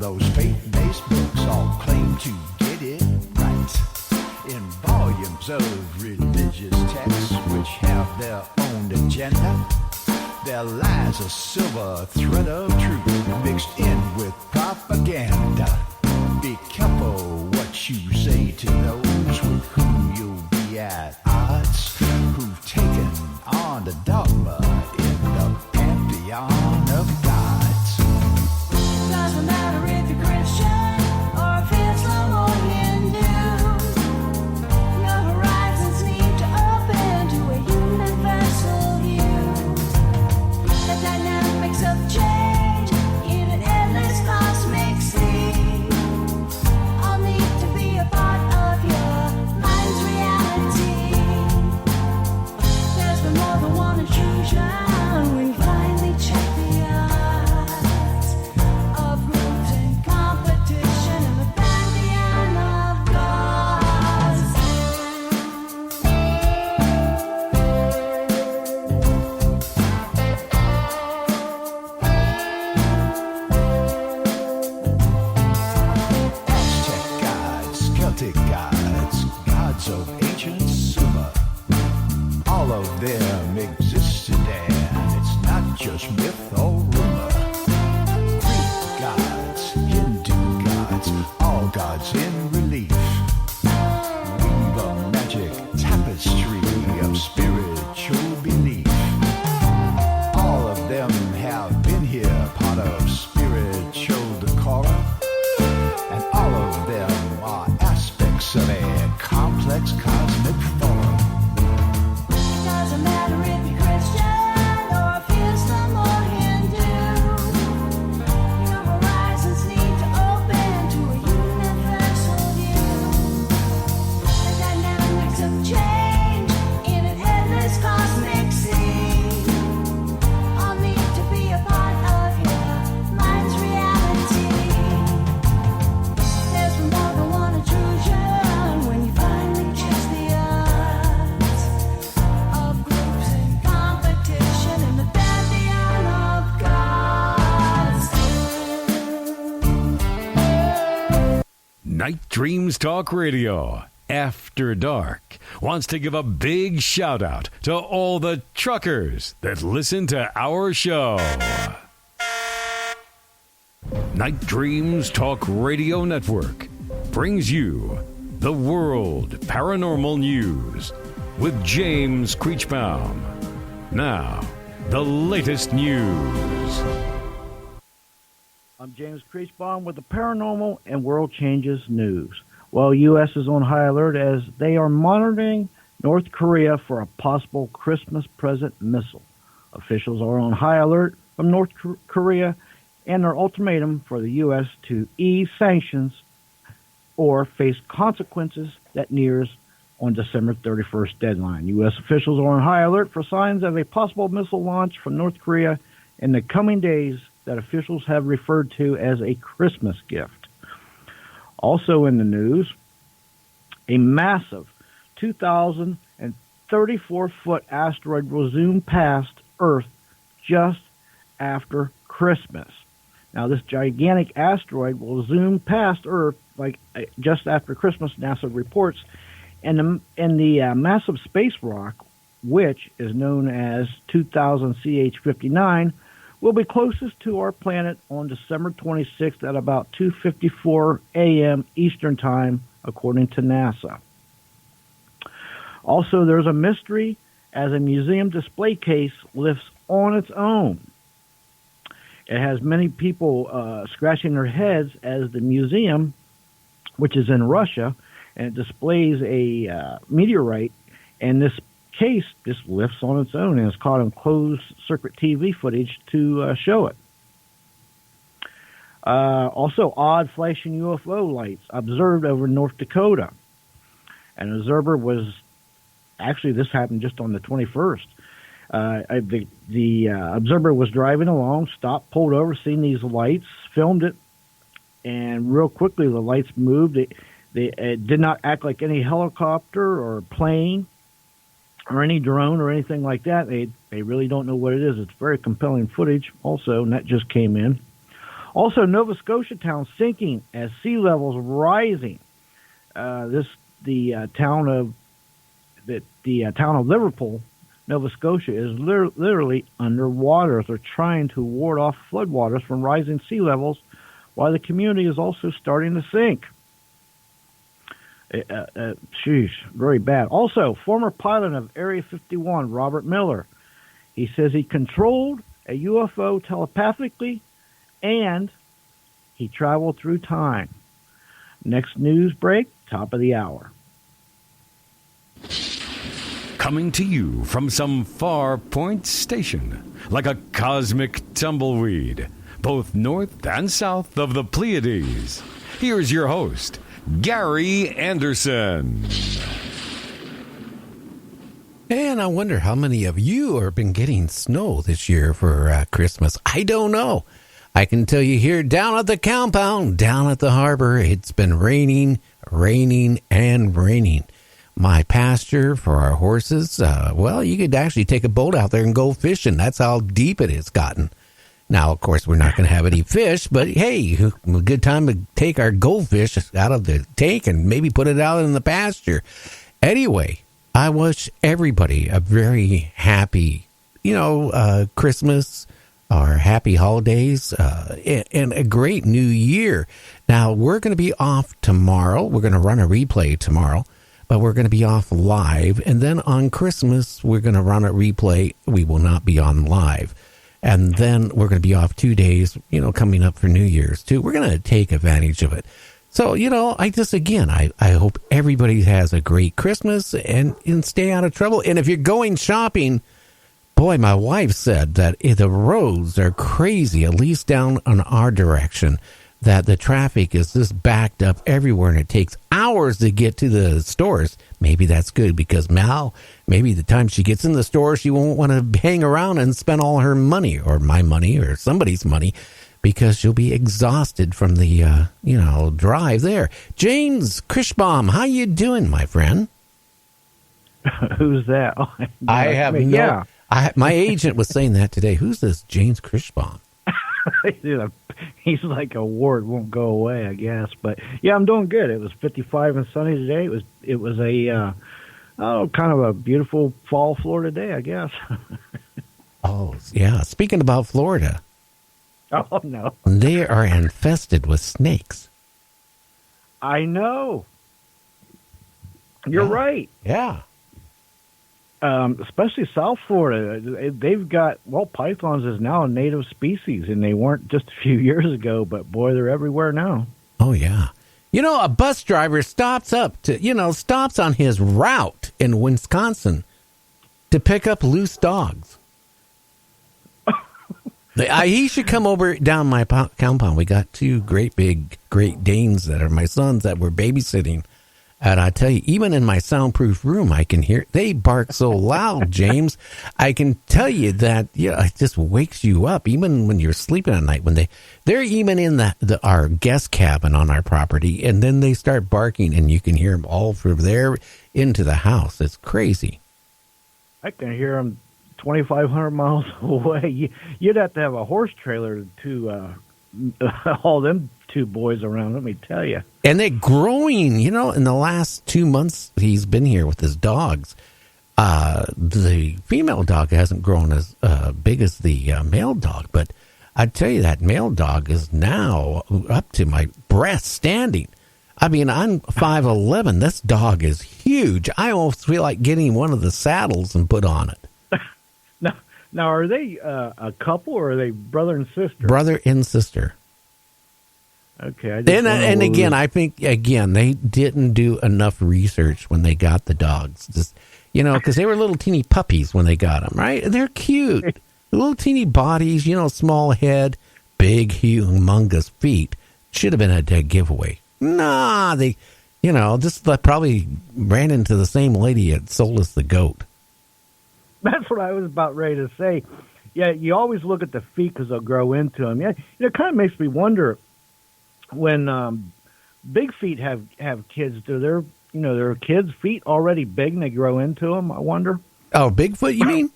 those faith-based books all claim to get it right. In volumes of religious texts which have their own agenda, there lies a silver thread of truth mixed in with propaganda. Be careful what you say to those with whom you'll be at odds, who've taken on the dogma in the pantheon of gods. Doesn't matter if you're Christian or if Islam or Hindu, your horizons need to open to a universal view. The dynamics of change in an endless cosmic sea all need to be a part of your mind's reality. There's been more than one intrusion. We finally check the odds of groups in competition in the pantheon of gods. Aztec gods, Celtic gods, gods of ancient Sumer. All of them existed, and it's not just myth or rumor. Greek gods, Hindu gods, all gods in relief. Weave a magic tapestry of spiritual belief. All of them have been here, part of spiritual decorum. And all of them are aspects of a complex cosmic forum. Doesn't matter if you're Christian or if Islam or Hindu, your horizons need to open to a universal view. The dynamics of change in an endless cosmic sea all need to be a part of your mind's reality. There's more than one intrusion when you finally check the odds of groups in competition in the pantheon of gods. Night Dreams Talk Radio, After Dark, wants to give a big shout out to all the truckers that listen to our show. Night Dreams Talk Radio Network brings you the World Paranormal News with James Creechbaum. Now, the latest news. I'm James Creechbaum with the Paranormal and World Changes News. Well, U.S. is on high alert as they are monitoring North Korea for a possible Christmas present missile. Officials are on high alert from North Korea and their ultimatum for the U.S. to ease sanctions or face consequences that nears on December 31st deadline. U.S. officials are on high alert for signs of a possible missile launch from North Korea in the coming days that officials have referred to as a Christmas gift. Also in the news, a massive 2,034-foot asteroid will zoom past Earth just after Christmas. Now, this gigantic asteroid will zoom past Earth just after Christmas, NASA reports, and the massive space rock, which is known as 2000 CH-59, will be closest to our planet on December 26th at about 2:54 a.m. Eastern Time, according to NASA. Also, there's a mystery as a museum display case lifts on its own. It has many people scratching their heads as the museum, which is in Russia, and it displays a meteorite, and this case just lifts on its own and is caught on closed-circuit TV footage to show it. Also, odd flashing UFO lights observed over North Dakota. An observer was, actually this happened just on the 21st. The observer was driving along, stopped, pulled over, seen these lights, filmed it, and real quickly the lights moved. It did not act like any helicopter or plane or any drone or anything like that. They really don't know what it is. It's very compelling footage also, and that just came in. Also, Nova Scotia town sinking as sea levels rising. The town of Liverpool, Nova Scotia, is literally underwater. They're trying to ward off floodwaters from rising sea levels, while the community is also starting to sink. Sheesh, very bad. Also, former pilot of Area 51, Robert Miller, he says he controlled a UFO telepathically, and he traveled through time. Next news break, top of the hour. Coming to you from some far point station, like a cosmic tumbleweed, both north and south of the Pleiades. Here's your host, Gary Anderson. And I wonder how many of you have been getting snow this year for Christmas. I don't know. I can tell you here down at the compound, down at the harbor, it's been raining, and raining. My pasture for our horses, well, you could actually take a boat out there and go fishing. That's how deep it has gotten. Now, of course, we're not going to have any fish, but hey, a good time to take our goldfish out of the tank and maybe put it out in the pasture. Anyway, I wish everybody a very happy, Christmas or happy holidays and a great new year. Now, we're going to be off tomorrow. We're going to run a replay tomorrow, but we're going to be off live. And then on Christmas, we're going to run a replay. We will not be on live. And then we're going to be off 2 days, coming up for New Year's, too. We're going to take advantage of it. So, I hope everybody has a great Christmas and stay out of trouble. And if you're going shopping, boy, my wife said that the roads are crazy, at least down on our direction, that the traffic is just backed up everywhere and it takes hours to get to the stores. Maybe that's good because now, maybe the time she gets in the store, she won't want to hang around and spend all her money or my money or somebody's money because she'll be exhausted from the, drive there. James Krishbaum, how you doing, my friend? Who's that? Oh, I have no... Yeah. My agent was saying that today. Who's this James Krishbaum? He's like a ward, won't go away, I guess. But yeah, I'm doing good. It was 55 and sunny today. It was a kind of a beautiful fall Florida day, I guess. Oh yeah. Speaking about Florida, oh no, they are infested with snakes. I know. You're right. Yeah. Especially South Florida, they've got, pythons is now a native species, and they weren't just a few years ago, but boy, they're everywhere now. Oh, yeah. A bus driver stops on his route in Wisconsin to pick up loose dogs. He should come over down my compound. We got two great big Great Danes that are my sons that were babysitting. And I tell you, even in my soundproof room, I can hear they bark so loud, James. I can tell you that it just wakes you up, even when you're sleeping at night. When they're even in our guest cabin on our property, and then they start barking, and you can hear them all from there into the house. It's crazy. I can hear them 2,500 miles away. You'd have to have a horse trailer to haul them two boys around, let me tell you. And they're growing, in the last 2 months he's been here with his dogs. The female dog hasn't grown as big as the male dog, but I tell you that male dog is now up to my breast standing. I mean, I'm 5'11". This dog is huge. I almost feel like getting one of the saddles and put on it. Now, are they a couple or are they brother and sister? Brother and sister. Okay. And again, I think, they didn't do enough research when they got the dogs. Just, because they were little teeny puppies when they got them, right? They're cute. Little teeny bodies, small head, big, humongous feet. Should have been a dead giveaway. Nah, they, just probably ran into the same lady that sold us the goat. That's what I was about ready to say. Yeah, you always look at the feet because they'll grow into them. Yeah, it kind of makes me wonder when big feet have kids. Do their kids' feet already big and they grow into them? I wonder. Oh, Bigfoot, you mean?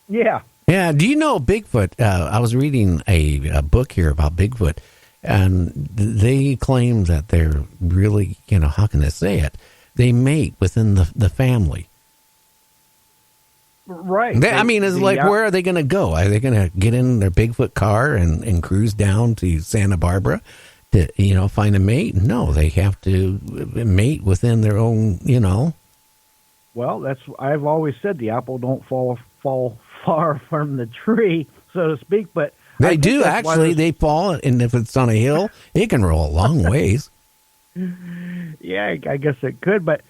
Yeah. Yeah. Do you know Bigfoot? I was reading a book here about Bigfoot, and they claim that they're really, how can I say it? They mate within the family. Right. It's like, where are they going to go? Are they going to get in their Bigfoot car and cruise down to Santa Barbara to, find a mate? No, they have to mate within their own, Well, I've always said the apple don't fall far from the tree, so to speak. But they do actually. They fall, and if it's on a hill, it can roll a long ways. Yeah, I guess it could, but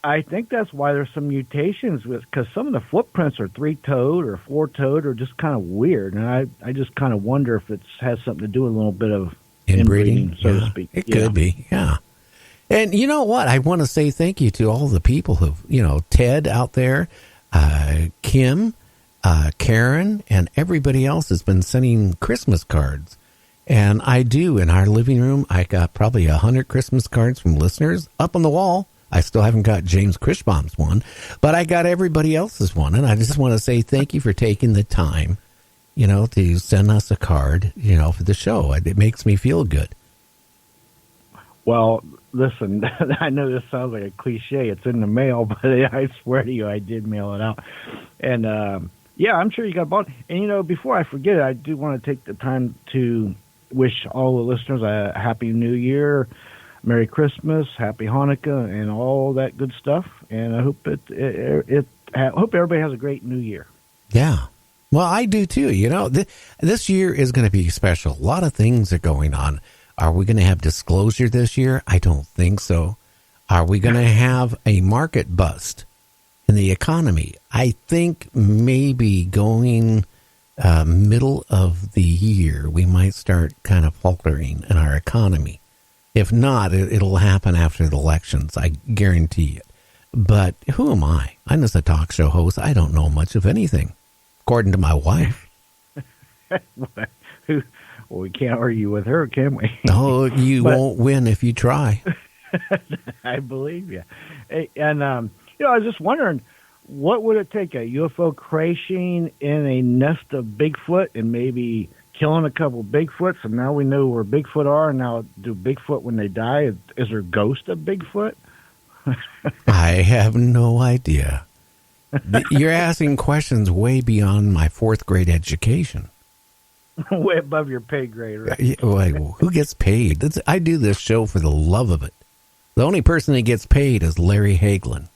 I think that's why there's some mutations because some of the footprints are 3-toed or 4-toed or just kind of weird, and I just kind of wonder if it has something to do with a little bit of inbreeding, so to speak. It could be, yeah. And you know what? I want to say thank you to all the people who've, Ted out there, Kim, Karen, and everybody else has been sending Christmas cards. And I do, in our living room, I got probably 100 Christmas cards from listeners up on the wall. I still haven't got James Krishbaum's one, but I got everybody else's one. And I just want to say thank you for taking the time, to send us a card, for the show. It makes me feel good. Well, listen, I know this sounds like a cliche. It's in the mail, but I swear to you, I did mail it out. And, yeah, I'm sure you got bought. And, before I forget it, I do want to take the time to wish all the listeners a Happy New Year, Merry Christmas, Happy Hanukkah, and all that good stuff. And I hope hope everybody has a great New Year. Yeah. Well, I do too. This year is going to be special. A lot of things are going on. Are we going to have disclosure this year? I don't think so. Are we going to have a market bust in the economy? I think maybe going middle of the year, we might start kind of faltering in our economy. If not, it'll happen after the elections. I guarantee it. But who am I? I'm just a talk show host. I don't know much of anything, according to my wife. Well, we can't argue with her, can we? Oh, you won't win if you try. I believe you. And, I was just wondering, what would it take, a UFO crashing in a nest of Bigfoot and maybe killing a couple Bigfoots, and now we know where Bigfoot are, and now do Bigfoot, when they die, is there a ghost of Bigfoot? I have no idea. You're asking questions way beyond my 4th grade education. Way above your pay grade, right? Wait, who gets paid? I do this show for the love of it. The only person that gets paid is Larry Hagelin.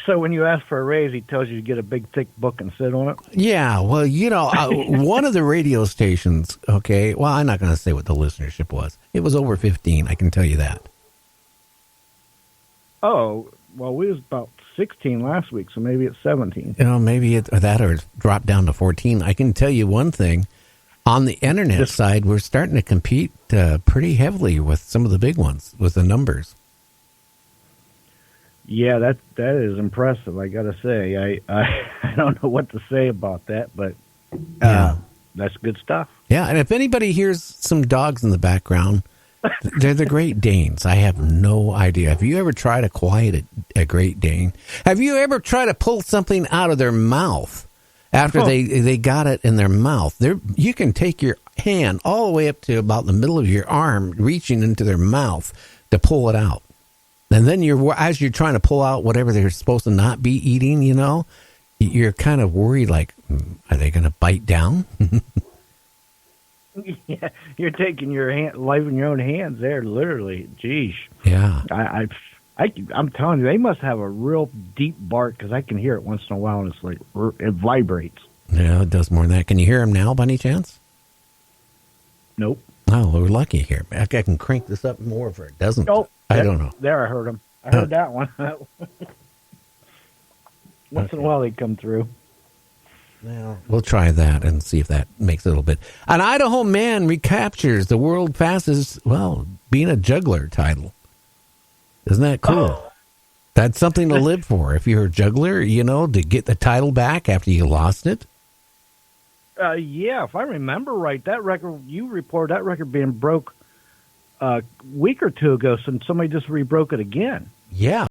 So when you ask for a raise, he tells you to get a big, thick book and sit on it? Yeah, well, one of the radio stations, okay, well, I'm not going to say what the listenership was. It was over 15, I can tell you that. Oh, well, we was about 16 last week, so maybe it's 17. Maybe it's dropped down to 14. I can tell you one thing. On the internet side, we're starting to compete pretty heavily with some of the big ones, with the numbers. Yeah, that is impressive, I got to say. I don't know what to say about that, but that's good stuff. Yeah, and if anybody hears some dogs in the background, they're the Great Danes. I have no idea. Have you ever tried to quiet a Great Dane? Have you ever tried to pull something out of their mouth after they got it in their mouth? You can take your hand all the way up to about the middle of your arm, reaching into their mouth to pull it out. And then as you're trying to pull out whatever they're supposed to not be eating, you're kind of worried, like, are they going to bite down? Yeah, you're taking your life in your own hands there, literally. Jeez. Yeah. I'm telling you, they must have a real deep bark, because I can hear it once in a while, and it's like, it vibrates. Yeah, it does more than that. Can you hear them now by any chance? Nope. Oh, we're lucky here. I can crank this up more if it doesn't. Nope. I don't know. There, I heard them. I heard that one. Once in a while they come through. Well, we'll try that and see if that makes it a little bit. An Idaho man recaptures the world fastest, being a juggler title. Isn't that cool? That's something to live for. If you're a juggler, to get the title back after you lost it. Yeah, if I remember right, that record, you reported that record being broke a week or two ago, so somebody just rebroke it again. Yeah.